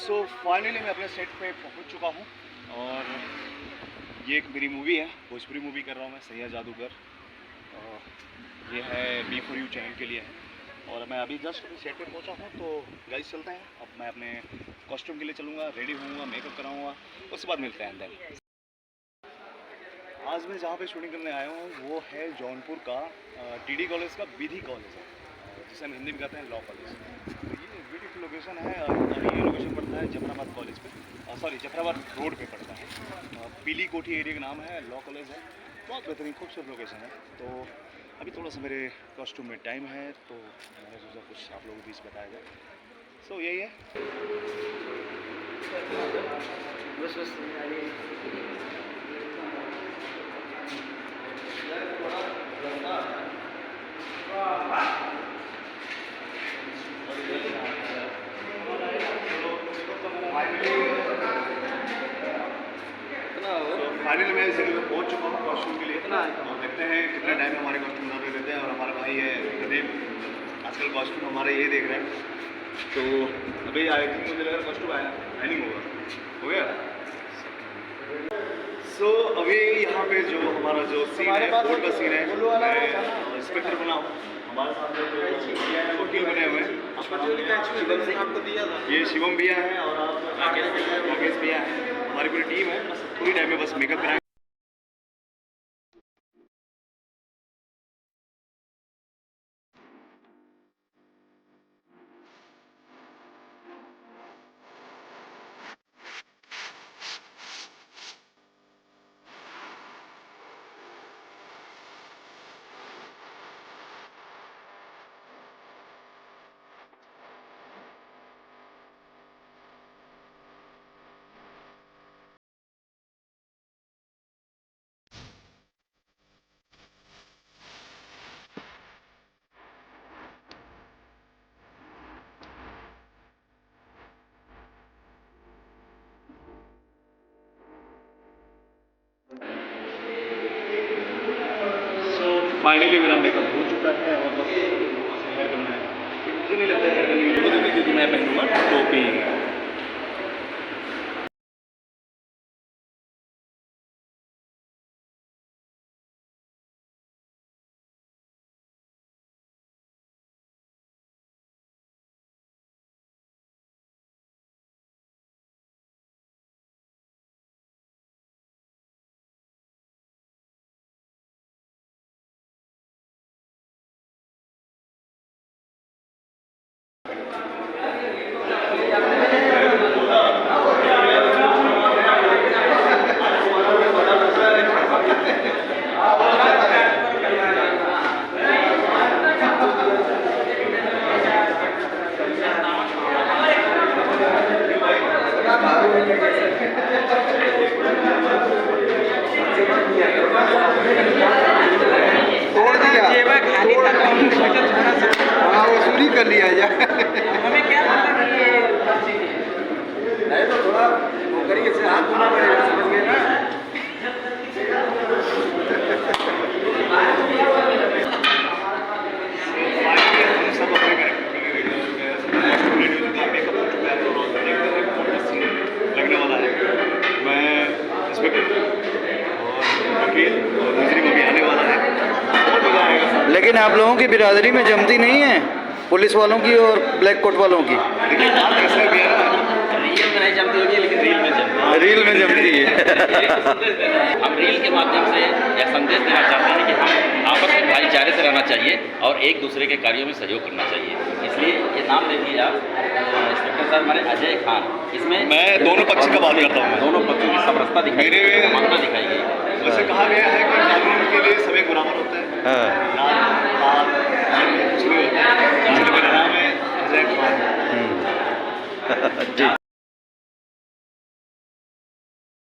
So finally मैं अपने set पे पहुंच चुका हूं और ये एक मेरी मूवी है, भोजपुरी मूवी कर रहा हूं मैं, सैया जादूगर। ये है B4U चैनल के लिए है और मैं अभी जस्ट अपने सेट पे पहुंचा हूं। तो गाइस चलते हैं, अब मैं अपने कॉस्ट्यूम के लिए चलूँगा, रेडी होऊंगा, मेकअप कराऊंगा, उसके बाद मिलते हैं अंदर। आज मैं जहाँ पे शूटिंग करने आया हूँ वो है जौनपुर का TD कॉलेज का विधि कॉलेज है, जिसे हम हिंदी में कहते हैं लॉ कॉलेज। तो ये ब्यूटीफुल लोकेशन है और अभी ये लोकेशन पड़ता है जफराबाद कॉलेज पे, सॉरी जफराबाद रोड पे पड़ता है। पीली कोठी एरिया का नाम है, लॉ कॉलेज है, बहुत बेहतरीन खूबसूरत लोकेशन है। तो अभी थोड़ा सा मेरे कॉस्ट्यूम में टाइम है तो मैंने सोचा कुछ आप लोगों के बीच बताया जाए। सो यही है। फाइनली मैं इस जगह पे पहुंच चुका हूँ कॉस्ट्यूम के लिए। तो देखते हैं कितने टाइम में हमारे कॉस्ट्यूम बना देते हैं। और हमारा भाई है प्रदीप, आजकल कॉस्ट्यूम हमारे ये देख रहे हैं। तो अभी आई थिंक मुझे लग रहा है कॉस्ट्यूम आइनिंग हो गया। सो अभी यहाँ पे जो हमारा जो सीन है, कोर्ट का सीन है, मैं इंस्पेक्टर बना हूँ। हमारे साथ वकील बने हुए हैं, ये शिवम भैया हैं और राकेश भैया हैं। हमारी पूरी टीम है, बस पूरी टाइम में बस मेकअप कराएंगे। फाइनली मेरा मेकअप हो चुका है और बस हेयर करना है। मुझे नहीं लगता हेयर करने की जरूरत होगी क्योंकि मैं पहनूंगा टोपी। कर लिया जाए हमें क्या नहीं तो थोड़ा वो करिए से हाथ धोना पड़ेगा, समझ गए ना। सब अपने मेकअप हो चुका है और लगने वाला है। मैं इंस्पेक्टर और वकील और दूसरी को भी आने वाला है, बहुत मजा आएगा। लेकिन आप लोगों की बिरादरी में जमती नहीं है, पुलिस वालों की और ब्लैक कोट वालों की। देखिए बात ऐसा भी है ना, रियल में नहीं जमती होगी लेकिन रील में जमती है। रील में जमती है। हम रील के माध्यम से यह संदेश देना चाहते हैं कि हम आपस में भाईचारे से रहना चाहिए और एक दूसरे के कार्यों में सहयोग करना चाहिए। इसलिए ये नाम देखिए आप, इंस्पेक्टर साहब हमारे अजय खान। इसमें मैं दोनों पक्ष का बात करता हूँ। दोनों पक्षों की समरसता दिखाई गई, समानता दिखाई गई। वैसे कहा गया है कि कानून के लिए सभी बराबर होते हैं।